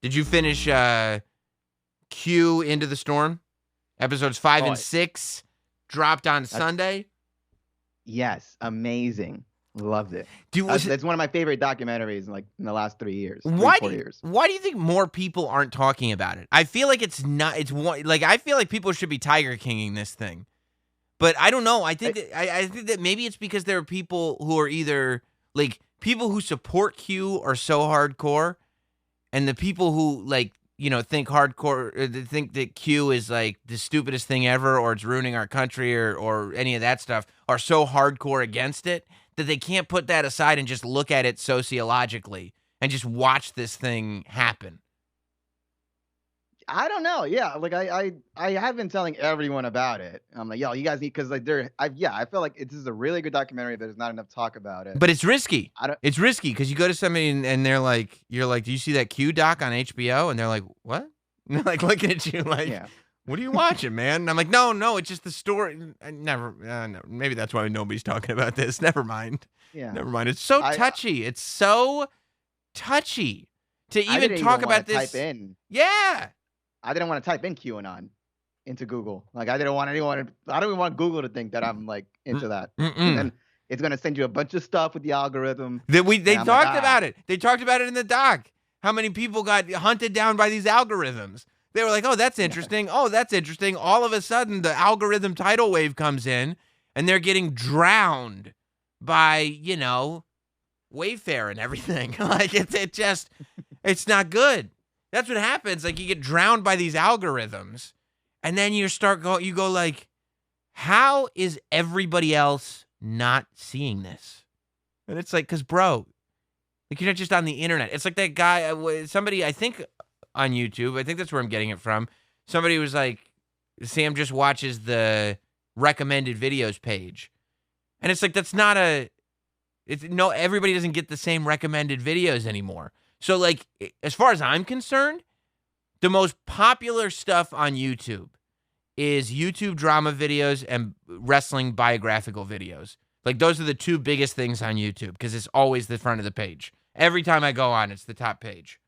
Did you finish Q Into the Storm? Episodes 5 and 6 dropped on Sunday. Yes, amazing. Loved it. Was That's one of my favorite documentaries in the last 3 years. Why 4 years. Why do you think more people aren't talking about it? I feel like it's not. It's one like I feel like people should be Tiger Kinging this thing, but I don't know. I think that maybe it's because there are people who are either like people who support Q are so hardcore, and the people who think hardcore think that Q is like the stupidest thing ever, or it's ruining our country, or any of that stuff, are so hardcore against it that they can't put that aside and just look at it sociologically and just watch this thing happen. I don't know. Yeah, I have been telling everyone about it. I'm like, yo, you guys need, because I feel like this is a really good documentary. There's not enough talk about it. But it's risky. It's risky because you go to somebody and they're like, you're like, do you see that Q doc on HBO? And they're like, what? And they're like looking at you like, yeah. What are you watching, man? And I'm like, no, it's just the story. No, maybe that's why nobody's talking about this. Never mind. Yeah. Never mind. It's so touchy. It's so touchy to even talk about this. Type in. Yeah. I didn't want to type in QAnon into Google. Like, I don't even want Google to think that I'm like into that. And then it's going to send you a bunch of stuff with the algorithm. They talked about it. They talked about it in the doc. How many people got hunted down by these algorithms? They were like, oh, that's interesting. Oh, that's interesting. All of a sudden, the algorithm tidal wave comes in, and they're getting drowned by, Wayfair and everything. Like, it's not good. That's what happens. Like, you get drowned by these algorithms, and then you go like, how is everybody else not seeing this? And it's like, because, bro, like, you're not just on the internet. It's like that guy, somebody, I think, on YouTube, I think that's where I'm getting it from. Somebody was like, Sam just watches the recommended videos page. And it's like, everybody doesn't get the same recommended videos anymore. So, like, as far as I'm concerned, the most popular stuff on YouTube is YouTube drama videos and wrestling biographical videos. Like, those are the two biggest things on YouTube because it's always the front of the page. Every time I go on, it's the top page.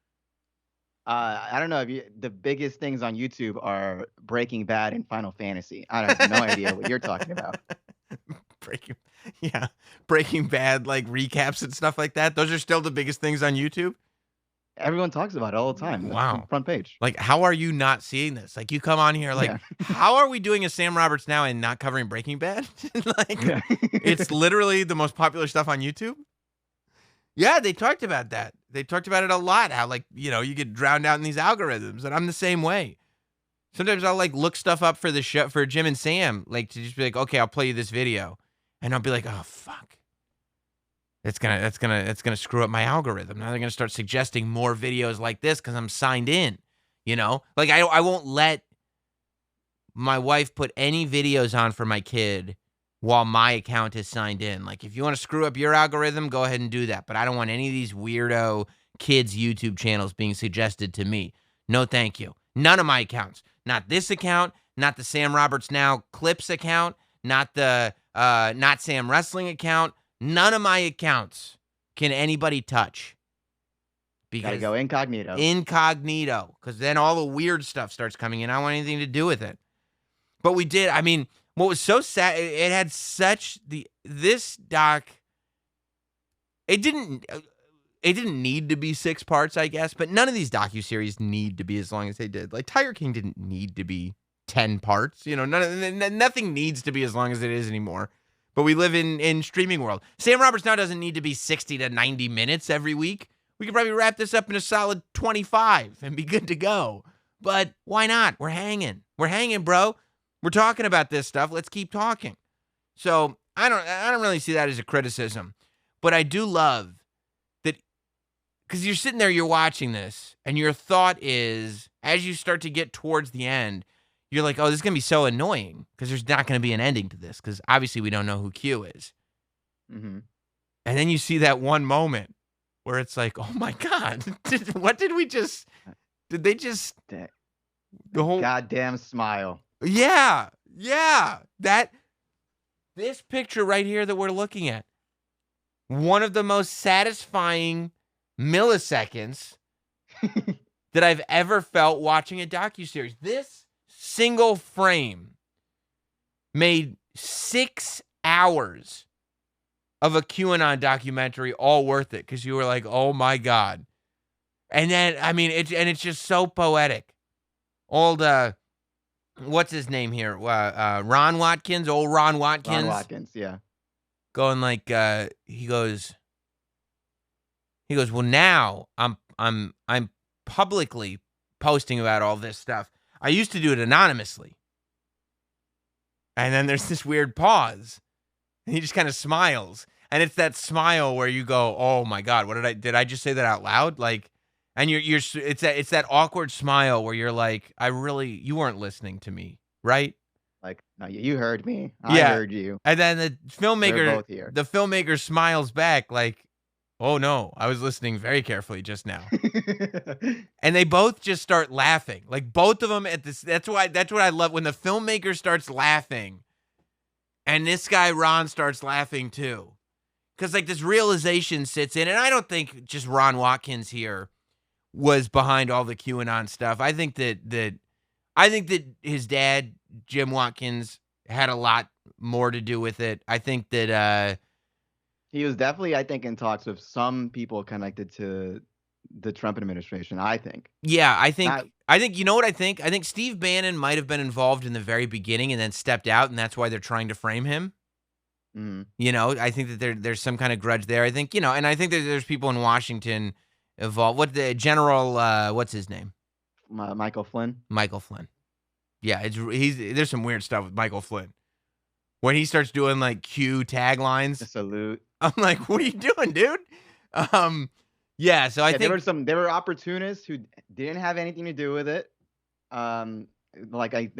I don't know the biggest things on YouTube are Breaking Bad and Final Fantasy. I have no idea what you're talking about. Breaking Bad, like recaps and stuff like that. Those are still the biggest things on YouTube. Everyone talks about it all the time. Wow. Front page. Like, how are you not seeing this? Like, you come on here, like, how are we doing a Sam Roberts Now and not covering Breaking Bad? It's literally the most popular stuff on YouTube. Yeah, they talked about that. They talked about it a lot. How, like, you get drowned out in these algorithms, and I'm the same way. Sometimes I'll like look stuff up for the show for Jim and Sam, like to just be like, okay, I'll play you this video, and I'll be like, oh fuck, it's gonna screw up my algorithm. Now they're gonna start suggesting more videos like this because I'm signed in. Like I won't let my wife put any videos on for my kid while my account is signed in. Like, if you want to screw up your algorithm, go ahead and do that. But I don't want any of these weirdo kids' YouTube channels being suggested to me. No, thank you. None of my accounts. Not this account, not the Sam Roberts Now Clips account, not the Not Sam Wrestling account. None of my accounts can anybody touch. Because gotta go incognito. Incognito. Because then all the weird stuff starts coming in. I don't want anything to do with it. But we did. I mean, what was so sad, it had this doc, it didn't need to be 6 parts, I guess, but none of these docuseries need to be as long as they did. Like, Tiger King didn't need to be 10 parts, nothing needs to be as long as it is anymore. But we live in streaming world. Sam Roberts Now doesn't need to be 60 to 90 minutes every week. We could probably wrap this up in a solid 25 and be good to go. But why not? We're hanging, bro. We're talking about this stuff. Let's keep talking. So I don't really see that as a criticism, but I do love that because you're sitting there, you're watching this, and your thought is, as you start to get towards the end, you're like, oh, this is going to be so annoying because there's not going to be an ending to this because obviously we don't know who Q is. Mm-hmm. And then you see that one moment where it's like, oh my God, what did we just, did they just, the whole goddamn smile. Yeah. This picture right here that we're looking at, one of the most satisfying milliseconds that I've ever felt watching a docuseries. This single frame made 6 hours of a QAnon documentary all worth it because you were like, oh my God. And then, I mean, it's just so poetic. Old, what's his name here? Ron Watkins, old Ron Watkins. Ron Watkins, yeah. Going like, he goes, well, now I'm publicly posting about all this stuff. I used to do it anonymously. And then there's this weird pause. And he just kind of smiles. And it's that smile where you go, "Oh my God, what did I just say that out loud?" Like, and it's that awkward smile where you're like, you weren't listening to me, right? Like, no, you heard me. Yeah. I heard you. And then the We're both here. filmmaker smiles back like, "Oh no, I was listening very carefully just now." And they both just start laughing. Like both of them at this. That's what I love when the filmmaker starts laughing. And this guy, Ron, starts laughing too. Because, like, this realization sits in. And I don't think just Ron Watkins here was behind all the QAnon stuff. I think that his dad, Jim Watkins, had a lot more to do with it. I think that he was definitely, I think, in talks with some people connected to the Trump administration, I think. Yeah, I think, you know what I think? I think Steve Bannon might have been involved in the very beginning and then stepped out, and that's why they're trying to frame him. Mm-hmm. You know, I think that there's some kind of grudge there. I think, and I think that there's people in Washington involved. What the general, what's his name? Michael Flynn. Michael Flynn. Yeah, there's some weird stuff with Michael Flynn. When he starts doing like Q taglines. A salute. I'm like, what are you doing, dude? Yeah, so I think there were opportunists who didn't have anything to do with it. Like I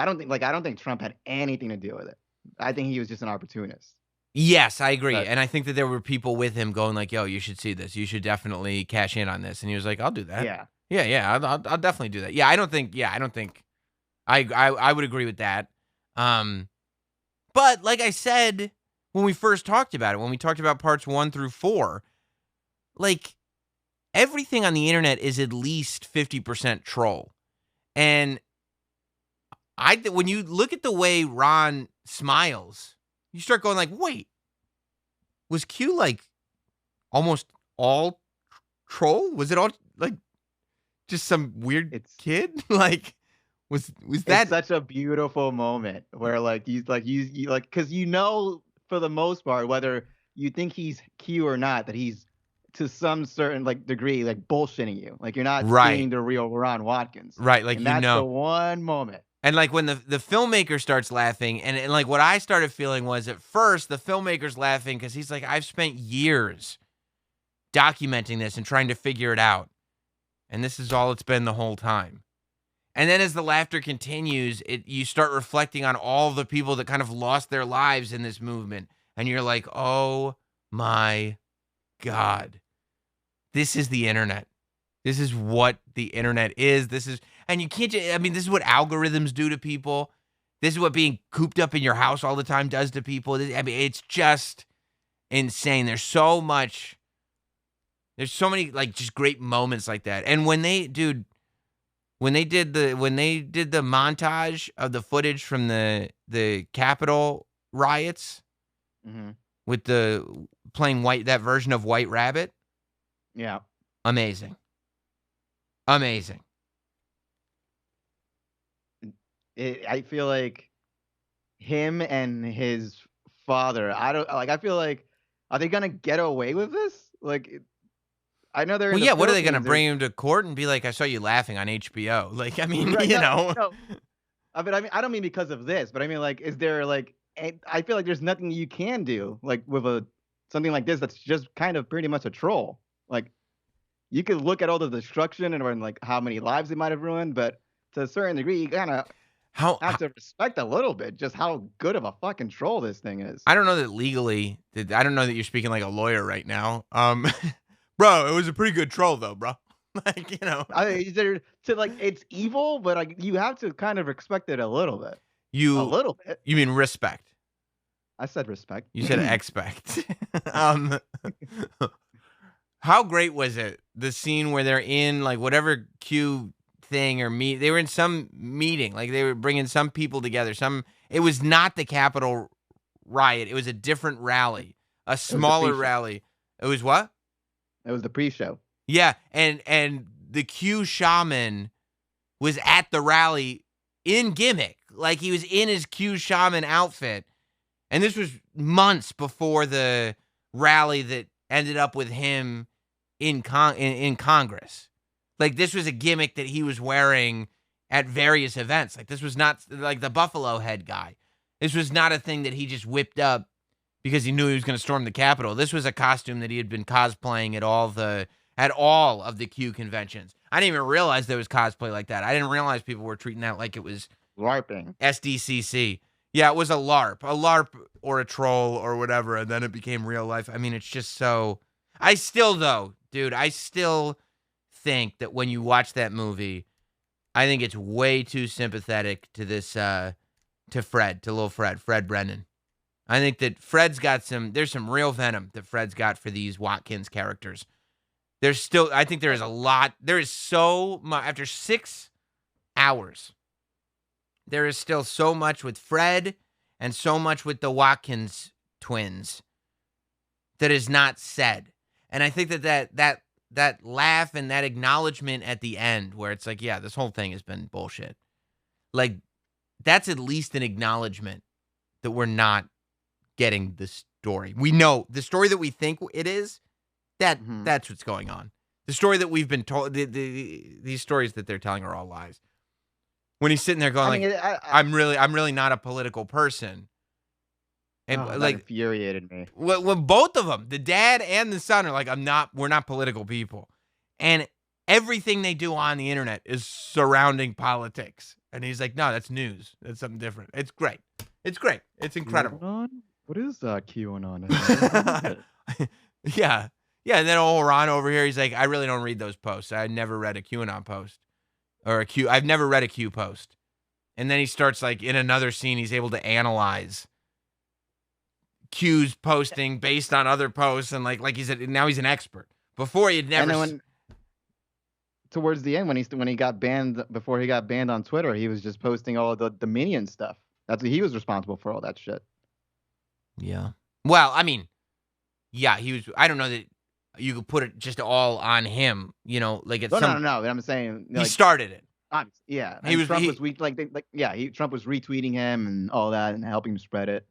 don't think Trump had anything to do with it. I think he was just an opportunist. Yes, I agree. And I think that there were people with him going like, "Yo, you should see this. You should definitely cash in on this." And he was like, "I'll do that." Yeah. Yeah, I'll definitely do that. Yeah, I don't think I would agree with that. But like I said when we first talked about it, when we talked about parts 1 through 4, like everything on the internet is at least 50% troll. And when you look at the way Ron smiles, you start going like, wait, was Q like almost all troll? Was it all like just some weird kid? Like, was that it's such a beautiful moment where like you because for the most part, whether you think he's Q or not, that he's to some certain like degree like bullshitting you. Like you're not seeing the real Ron Watkins. Right, like and that's the one moment. And like when the filmmaker starts laughing, and like what I started feeling was at first the filmmaker's laughing because he's like, I've spent years documenting this and trying to figure it out. And this is all it's been the whole time. And then as the laughter continues, you start reflecting on all the people that kind of lost their lives in this movement. And you're like, oh my God, this is the internet. This is what the internet is. And you can't, this is what algorithms do to people. This is what being cooped up in your house all the time does to people. It's just insane. There's so many like just great moments like that. And when they did the montage of the footage from the Capitol riots with playing that version of White Rabbit. Yeah. Amazing. I feel like him and his father, I feel like, are they going to get away with this? Like, I know they're. Well, yeah. What are they going to bring him to court and be like, I saw you laughing on HBO? Like, I mean, right, No. But I don't mean because of this, but I mean, like, is there like, I feel like there's nothing you can do like with something like this that's just kind of pretty much a troll. Like, you could look at all the destruction and like how many lives they might have ruined, but to a certain degree, you kind of have to respect a little bit just how good of a fucking troll this thing is. I don't know that legally. I don't know that you're speaking like a lawyer right now. Bro, it was a pretty good troll though, bro. Like, it's evil, but like you have to kind of respect it a little bit. A little bit. You mean respect? I said respect. You said expect. How great was it the scene where they're in like whatever Q thing or meet. They were in some meeting, like they were bringing some people together. It was not the Capitol riot. It was a different rally, a It was the smaller pre-show. rally. It was what? It was the pre-show. Yeah, and the Q shaman was at the rally in gimmick, like he was in his Q shaman outfit. And this was months before the rally that ended up with him in Congress. Like this was a gimmick that he was wearing at various events. Like this was not like the Buffalo Head guy. This was not a thing that he just whipped up because he knew he was going to storm the Capitol. This was a costume that he had been cosplaying at all of the Q conventions. I didn't even realize there was cosplay like that. I didn't realize people were treating that like it was LARPing. SDCC. Yeah, it was a LARP or a troll or whatever, and then it became real life. I mean, it's just so. I still think that when you watch that movie, I think it's way too sympathetic to this, to little Fred Brennan. I think that there's some real venom that Fred's got for these Watkins characters. I think there is so much, after 6 hours, there is still so much with Fred and so much with the Watkins twins that is not said. And I think that laugh and that acknowledgement at the end where it's like, yeah, this whole thing has been bullshit. Like, that's at least an acknowledgement that we're not getting the story. We know the story that we think it is, that's what's going on. The story that we've been told, these stories that they're telling are all lies. When he's sitting there going, I'm really not a political person. And that infuriated me. When both of them, the dad and the son, are like, we're not political people. And everything they do on the internet is surrounding politics. And he's like, no, that's news. That's something different. It's great. It's great. It's incredible. QAnon? What is QAnon? Yeah. Yeah. And then old Ron over here, he's like, I really don't read those posts. I never read a QAnon post. I've never read a Q post. And then he starts like in another scene, he's able to analyze Q's posting based on other posts. And like now he's an expert. Before he had never. And then towards the end, when he got banned, before he got banned on Twitter, he was just posting all of the Minion stuff. He was responsible for all that shit. Yeah. Well, I mean, yeah, he was. I don't know that you could put it just all on him, like it's no. I'm saying he started it. Yeah, Trump was retweeting him and all that and helping him spread it.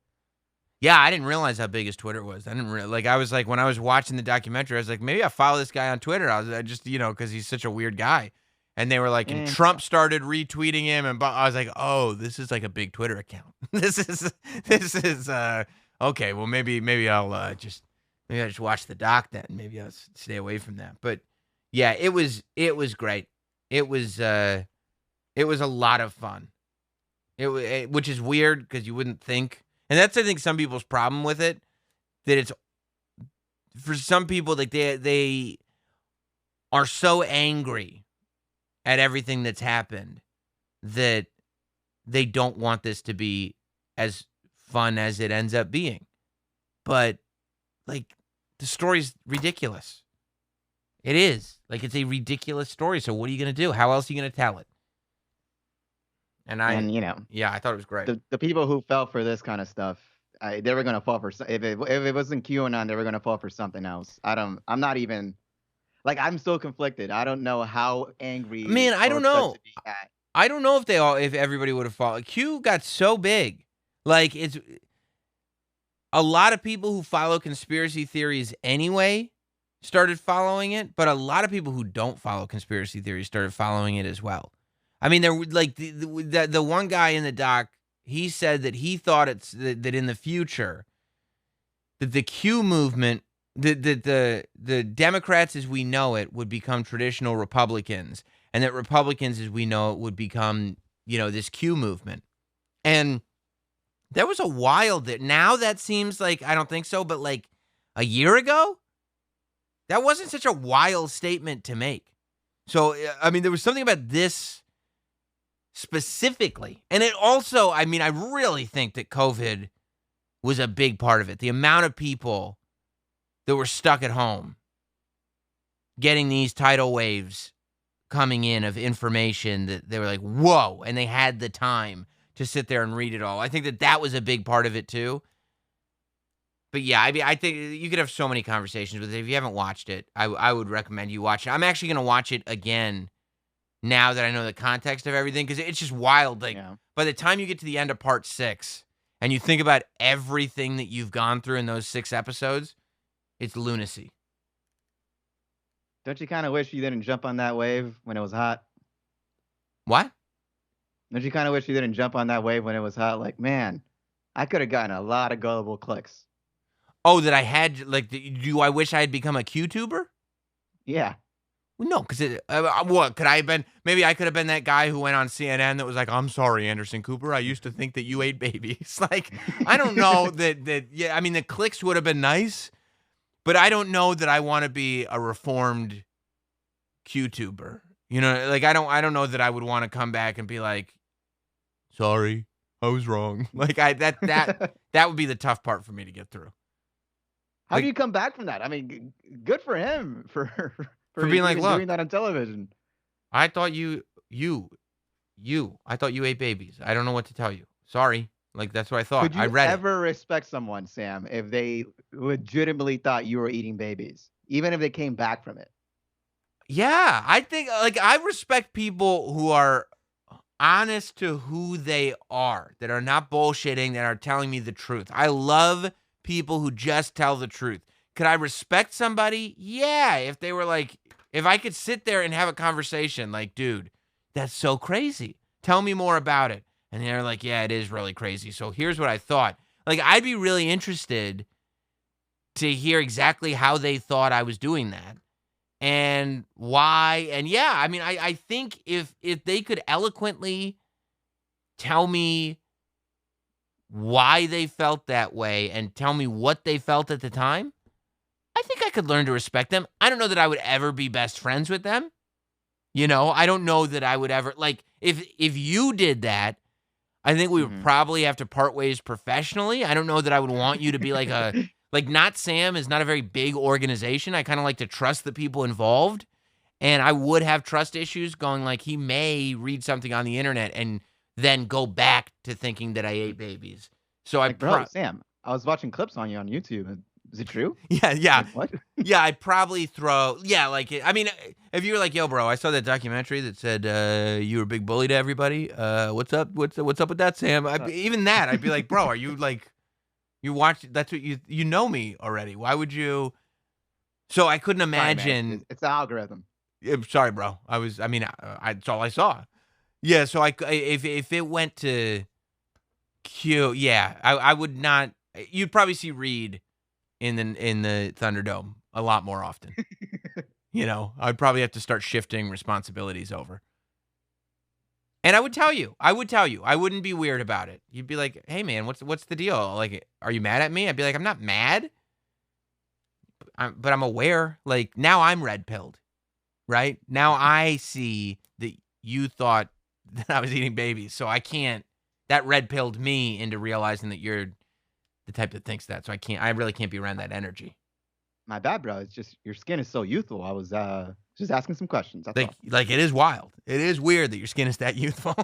Yeah, I didn't realize how big his Twitter was. I was like, when I was watching the documentary, I was like, maybe I follow this guy on Twitter. I just, because he's such a weird guy. And they were like, and Trump started retweeting him, and I was like, oh, this is like a big Twitter account. This is okay. Well, maybe I'll just watch the doc then. Maybe I'll stay away from that. But yeah, it was great. It was a lot of fun. Which is weird because you wouldn't think, and that's I think some people's problem with it, that it's for some people like they are so angry at everything that's happened that they don't want this to be as fun as it ends up being. But like the story's ridiculous. It is. Like it's a ridiculous story. So what are you going to do? How else are you going to tell it? And I thought it was great. The people who fell for this kind of stuff, they were going to fall for, if it wasn't QAnon, they were going to fall for something else. I'm not even, like, I'm so conflicted. I don't know how angry. Man, I don't know. I don't know if everybody would have followed. Q got so big. Like, it's a lot of people who follow conspiracy theories anyway started following it, but a lot of people who don't follow conspiracy theories started following it as well. I mean, there like the one guy in the doc, he said that he thought that in the future that the Q movement, the Democrats as we know it would become traditional Republicans, and that Republicans as we know it would become, this Q movement. And there was a while that now that seems like, I don't think so, but like a year ago, that wasn't such a wild statement to make. So, I mean, there was something about this specifically. And it also, I mean, I really think that COVID was a big part of it. The amount of people that were stuck at home getting these tidal waves coming in of information that they were like, whoa, and they had the time to sit there and read it all. I think that was a big part of it too. But yeah, I mean, I think you could have so many conversations with it. If you haven't watched it, I would recommend you watch it. I'm actually going to watch it again now that I know the context of everything, because it's just wild. Like, by the time you get to the end of part 6 and you think about everything that you've gone through in those 6 episodes, it's lunacy. Don't you kind of wish you didn't jump on that wave when it was hot? What? Don't you kind of wish you didn't jump on that wave when it was hot? Like, man, I could have gotten a lot of gullible clicks. Oh, that I had, like, do I wish I had become a Q-tuber? Yeah. Well, no, because what, could I have been, maybe I could have been that guy who went on CNN that was like, I'm sorry, Anderson Cooper, I used to think that you ate babies. Like, I don't know yeah, I mean, the clicks would have been nice, but I don't know that I want to be a reformed Q-tuber. You know, like, I don't know that I would want to come back and be like, sorry, I was wrong. Like, that would be the tough part for me to get through. How do you come back from that? I mean, good for him for being like, look, doing that on television. I thought I thought you ate babies. I don't know what to tell you. Sorry. Like, that's what I thought. Could you I read ever respect someone, Sam, if they legitimately thought you were eating babies, even if they came back from it? Yeah, I think, like, I respect people who are honest to who they are, that are not bullshitting, that are telling me the truth. I love people who just tell the truth. Could I respect somebody? Yeah, if they were like, if I could sit there and have a conversation like, dude, that's so crazy. Tell me more about it. And they're like, yeah, it is really crazy. So here's what I thought. Like, I'd be really interested to hear exactly how they thought I was doing that and why. And yeah, I mean, I think if they could eloquently tell me why they felt that way and tell me what they felt at the time, I think I could learn to respect them. I don't know that I would ever be best friends with them. You know, I don't know that I would ever, like, if you did that, I think we would probably have to part ways professionally. I don't know that I would want you to be like like, Not Sam is not a very big organization. I kind of like to trust the people involved. And I would have trust issues going, like, he may read something on the internet and then go back to thinking that I ate babies. So like, bro, Sam, I was watching clips on you on YouTube. Is it true? Yeah. Like, what? Yeah, I'd probably like, I mean, if you were like, yo, bro, I saw that documentary that said you were a big bully to everybody. What's up? What's up with that, Sam? Even that, I'd be like, bro, are you like, you watch? That's what you know me already. Why would you? So I couldn't imagine. Sorry, it's the algorithm. Sorry, bro. That's all I saw. Yeah. So if it went to Q, yeah, I would not. You'd probably see Reed in the Thunderdome a lot more often. You know, I'd probably have to start shifting responsibilities over. And I would tell you. I wouldn't be weird about it. You'd be like, "Hey, man, what's the deal? Like, are you mad at me?" I'd be like, "I'm not mad, but I'm aware. Like, now I'm red-pilled, right? Now I see that you thought that I was eating babies, so I can't. That red-pilled me into realizing that you're the type that thinks that. So I really can't be around that energy." My bad, bro. It's just your skin is so youthful. I was just asking some questions. That's all. Like, it is wild. It is weird that your skin is that youthful.